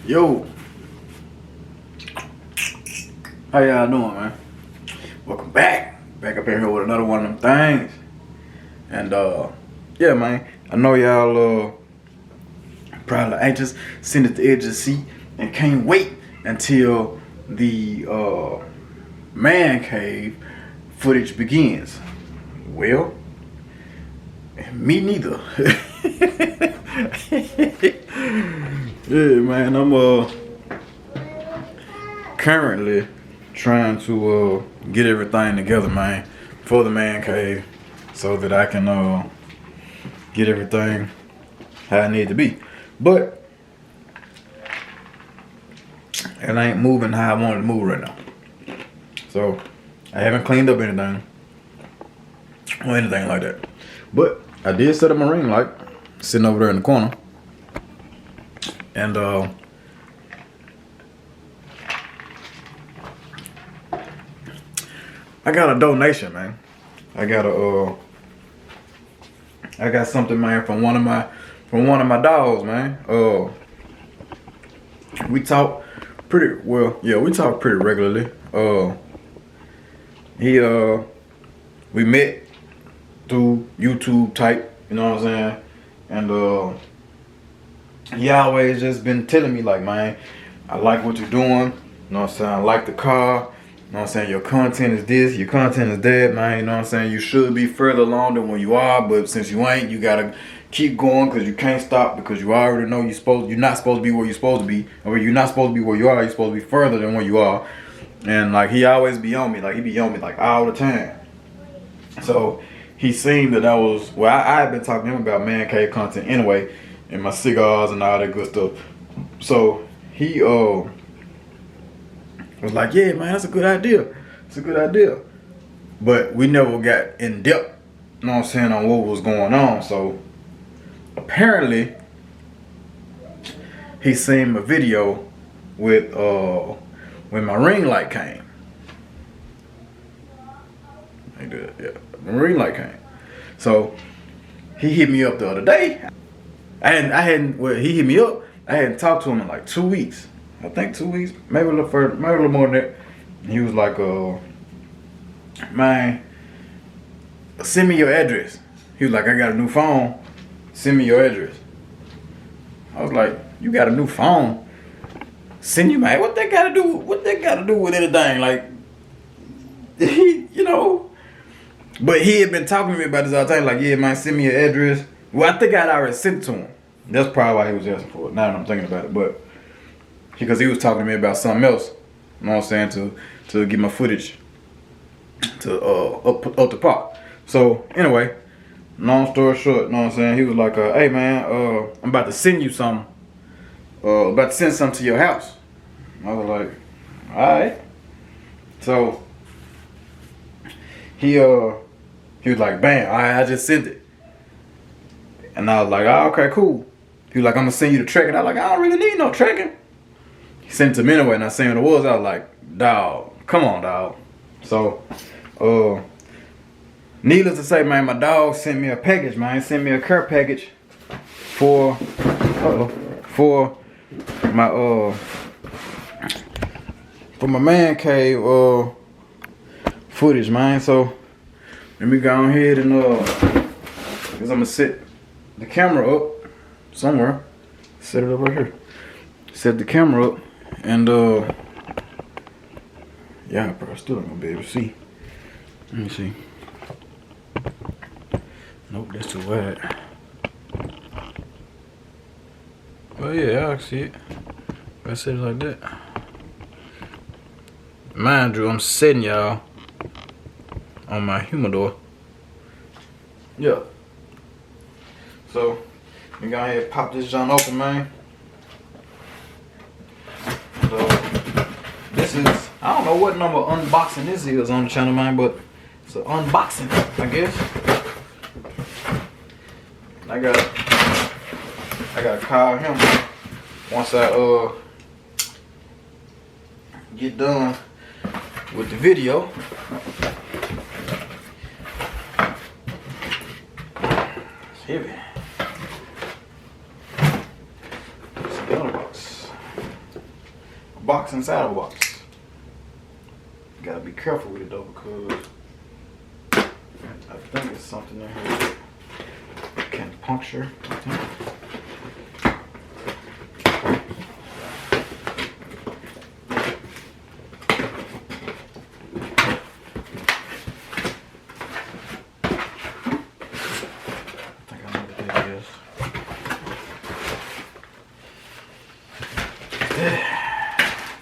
Yo, how y'all doing, man? Welcome back up in here with another one of them things. And yeah, man, I know y'all probably anxious, sitting at the edge of the seat, and can't wait until the man cave footage begins. Well, me neither. Yeah, man, I'm currently trying to get everything together, man, for the man cave, so that I can get everything how I need to be. But it ain't moving how I want it to move right now. So I haven't cleaned up anything or anything like that. But I did set up my ring light sitting over there in the corner. And I got a donation, man. I got something, man, from one of my dogs, man. We talk pretty well. Yeah, we talk pretty regularly. We met through YouTube type, you know what I'm saying? And he always just been telling me, like, man, I like what you're doing, you know what I'm saying? I like the car, you know what I'm saying? Your content is this, your content is that, man, you know what I'm saying? You should be further along than where you are, but since you ain't, you gotta keep going, because you can't stop, because you already know you're not supposed to be where you're supposed to be, or you're not supposed to be where you are, you're supposed to be further than where you are. And like, he always be on me, like, he be on me like all the time. So he seen that I was, well, I had been talking to him about man cave content anyway, and my cigars and all that good stuff. So he was like, yeah, man, that's a good idea. It's a good idea. But we never got in depth, you know what I'm saying, on what was going on. So apparently he seen my video with when my ring light came. He did, yeah. My ring light came. So he hit me up the other day. He hit me up. I hadn't talked to him in like 2 weeks. I think 2 weeks, maybe a little further, maybe a little more than that. And he was like, man, send me your address. He was like, I got a new phone. Send me your address. I was like, you got a new phone? Send you, man. What that got to do? What that got to do with anything? Like, you know. But he had been talking to me about this all the time. Like, yeah, man, send me your address. Well, I think I'd already sent it to him. That's probably why he was asking for it. Now that I'm thinking about it, but because he was talking to me about something else, you know what I'm saying, to get my footage to up the park. So anyway, long story short, you know what I'm saying, he was like, hey man, I'm about to send you something. About to send something to your house. I was like, all right. So he was like, bam, all right, I just sent it. And I was like, oh, okay, cool. He was like, I'm gonna send you the tracking. I was like, I don't really need no tracking. He sent it to me anyway, and I seen what it was. I was like, dawg, come on, dawg. So, needless to say, man, my dog sent me a package, man. He sent me a care package for my man cave footage, man. So let me go ahead and because I'm gonna set the camera up somewhere. Set it up right here. Set the camera up, and yeah, bro, I still ain't gonna be able to see. Let me see. Nope, that's too wide. Oh yeah, I can see it. If I set it like that. Mind you, I'm setting y'all on my humidor. Yeah. So, we go ahead and pop this joint open, man. So, this is, I don't know what number unboxing this is on the channel, man, but it's an unboxing, I guess. I gotta call him once I get done with the video. It's heavy. It's a box. box inside of a box. Gotta be careful with it though, because I think it's something in here that can puncture. I think.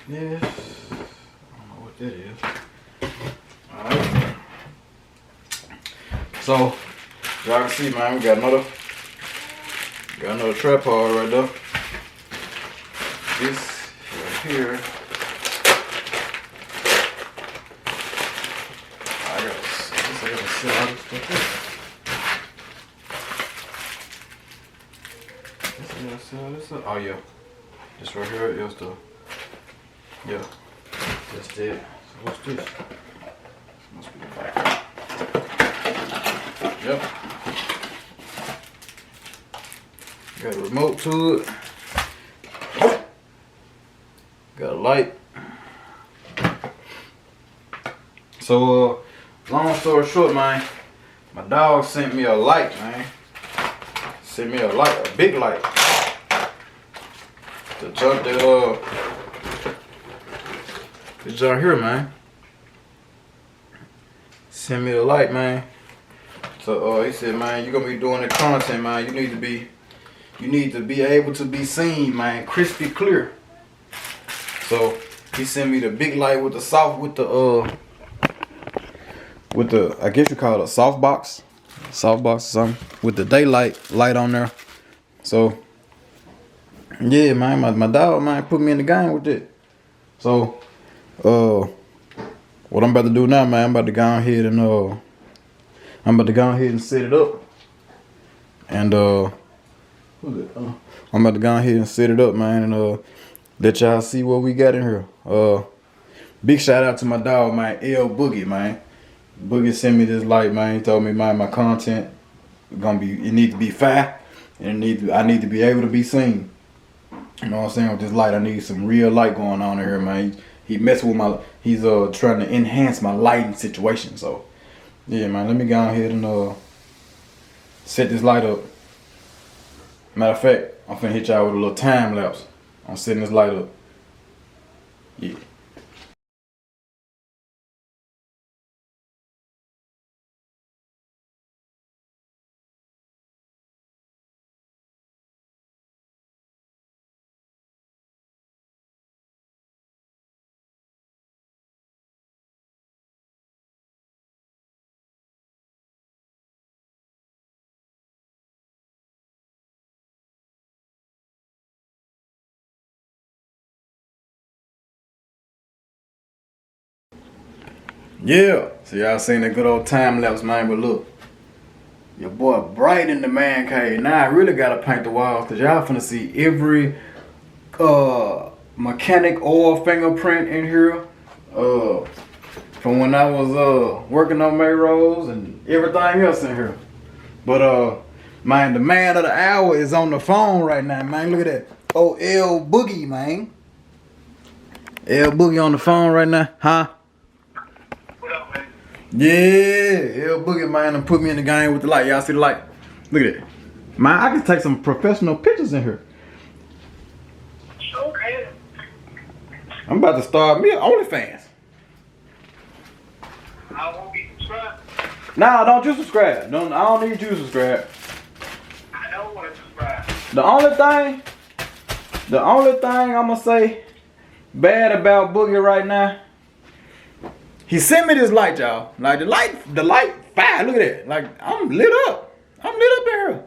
Yes, I don't know what that is. Alright. So, y'all can see, man, we got another tripod right there. This right here. I gotta set all this stuff up. Oh yeah. This right here is the. Yeah, that's it. So what's this? This must be the back. Yep. Got a remote to it. Got a light. So, long story short, man, my dog sent me a light, man. Sent me a light, a big light. To jump that this out here, man. Send me the light, man. So he said, man, you're gonna be doing the content, man. You need to be able to be seen, man, crispy clear. So he sent me the big light with the I guess you call it a softbox or something, with the daylight light on there. So yeah, man, my dog, man, put me in the game with it. So what I'm about to do now, man, I'm about to go ahead and set it up. And I'm about to go ahead and set it up, man, and let y'all see what we got in here. Big shout out to my dog, man, L Boogie, man. Boogie sent me this light, man. He told me, man, my content it need to be fire, and I need to be able to be seen. You know what I'm saying? With this light, I need some real light going on in here, man. He messing with he's trying to enhance my lighting situation. So yeah, man, let me go ahead and set this light up. Matter of fact, I'm finna hit y'all with a little time lapse on setting this light up. Yeah. Yeah, so y'all seen that good old time lapse, man. But look, your boy bright in the man cave. Now I really gotta paint the walls, cause y'all finna see every mechanic oil fingerprint in here. From when I was working on MayRose and everything else in here. But man, the man of the hour is on the phone right now, man. Look at that. Oh, L Boogie, man. L Boogie on the phone right now, huh? Yeah, L Boogie, man, and put me in the game with the light. Y'all see the light? Look at it. Man, I can take some professional pictures in here. Okay. I'm about to start me an OnlyFans. I won't be subscribed. Nah, don't you subscribe. I don't need you to subscribe. I don't want to subscribe. The only thing I'm gonna say bad about Boogie right now. He sent me this light, y'all. Like the light fire. Look at that. Like I'm lit up. I'm lit up in here.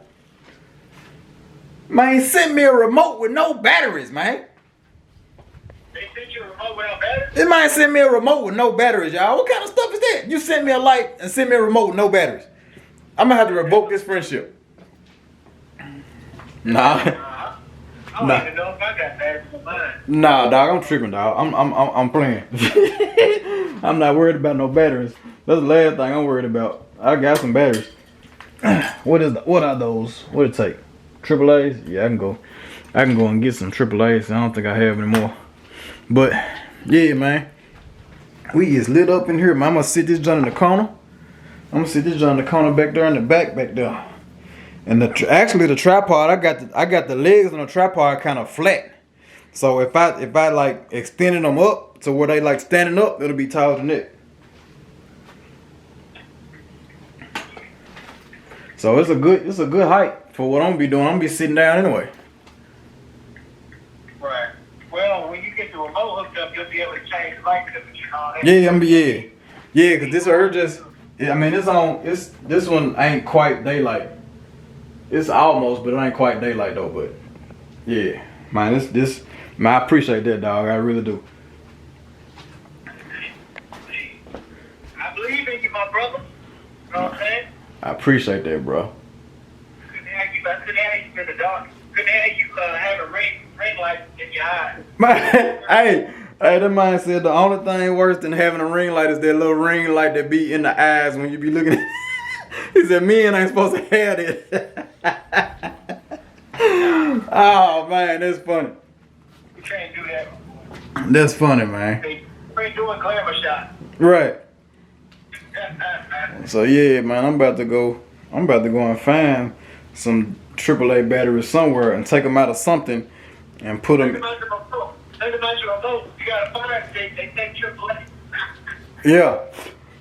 Man, he sent me a remote with no batteries, man. They sent you a remote without batteries? This man sent me a remote with no batteries, y'all. What kind of stuff is that? You sent me a light and sent me a remote with no batteries. I'm gonna have to revoke this friendship. Nah. I don't even know if I got batteries in mine. Nah, dog, I'm tripping, dog. I'm playing. I'm not worried about no batteries. That's the last thing I'm worried about. I got some batteries. What are those? What it take? AAA's? Yeah, I can go and get some AAA's. I don't think I have any more. But yeah, man, we is lit up in here, man. I'm gonna sit this joint in the corner. I'm gonna sit this joint in the corner back there in the back there. And actually the tripod, I got the legs on the tripod kind of flat. So if I like extended them up to where they like standing up, it'll be taller than it. So it's a good height for what I'm gonna be doing. I'm gonna be sitting down anyway. Right. Well, when you get the remote hooked up, you'll be able to change the light temperature and all that. Yeah, cause this her just. I mean, this one ain't quite daylight. It's almost, but it ain't quite daylight though. But yeah, man, this man, I appreciate that, dog. I really do. I believe in you, my brother. You know what I'm saying? I appreciate that, bro. Couldn't have you in the dark. Couldn't have you have a ring light in your eye. Man, hey, that man said the only thing worse than having a ring light is that little ring light that be in the eyes when you be looking at. He said men ain't supposed to have it. Oh man, that's funny. You can't do that. That's funny, man. We ain't doing glamour shot. Right. So yeah, man, I'm about to go and find some AAA batteries somewhere and take them out of something and put them. Think about your remote. You gotta find they take AAA. Yeah,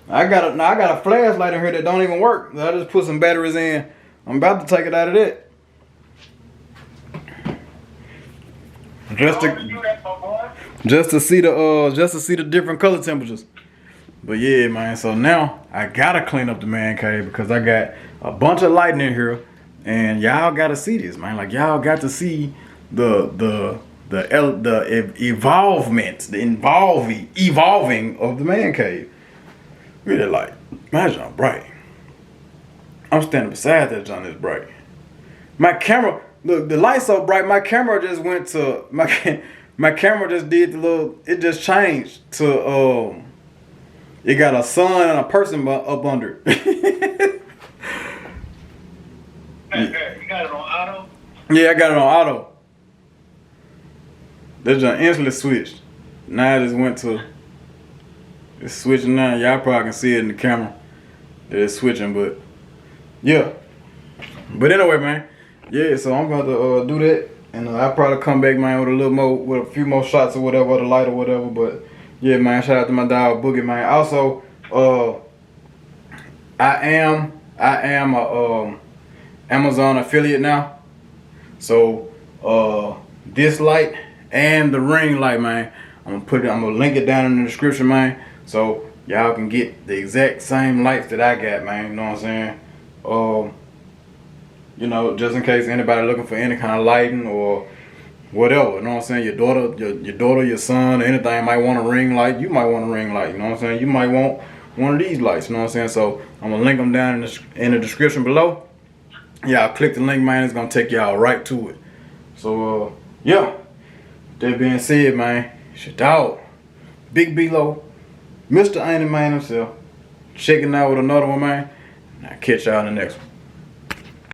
I got a flashlight in here that don't even work. I just put some batteries in. I'm about to take it out of that. Just to see the different color temperatures. But yeah, man, so now I gotta clean up the man cave because I got a bunch of lighting in here and y'all gotta see this, man. Like y'all got to see the evolving of the man cave. Really like, imagine how bright. I'm standing beside that John, it's bright. My camera, look, the light's so bright, my camera just went to, my camera just did it just changed to, it got a sun and a person up under it. You got it on auto? Yeah, I got it on auto. That just instantly switched. Now I just went to, it's switching now. Y'all probably can see it in the camera that it's switching, but yeah. But anyway, man, yeah, so I'm about to do that. And I'll probably come back, man, with a few more shots or whatever, the light or whatever. But yeah, man, shout out to my dog Boogie, man. Also, I am a Amazon affiliate now. So this light and the ring light, man, I'm gonna link it down in the description, man. So y'all can get the exact same lights that I got, man. You know what I'm saying? You know, just in case anybody looking for any kind of lighting or whatever, you know what I'm saying? Your daughter, your son, anything might want a ring light. You might want a ring light, you know what I'm saying? You might want one of these lights, you know what I'm saying? So I'm gonna link them down in the description below. Y'all click the link, man. It's gonna take y'all right to it. So yeah. That being said, man, it's your dog, Big Beelo, Mr. Ain't Man himself, checking out with another one, man. I'll catch y'all in the next one.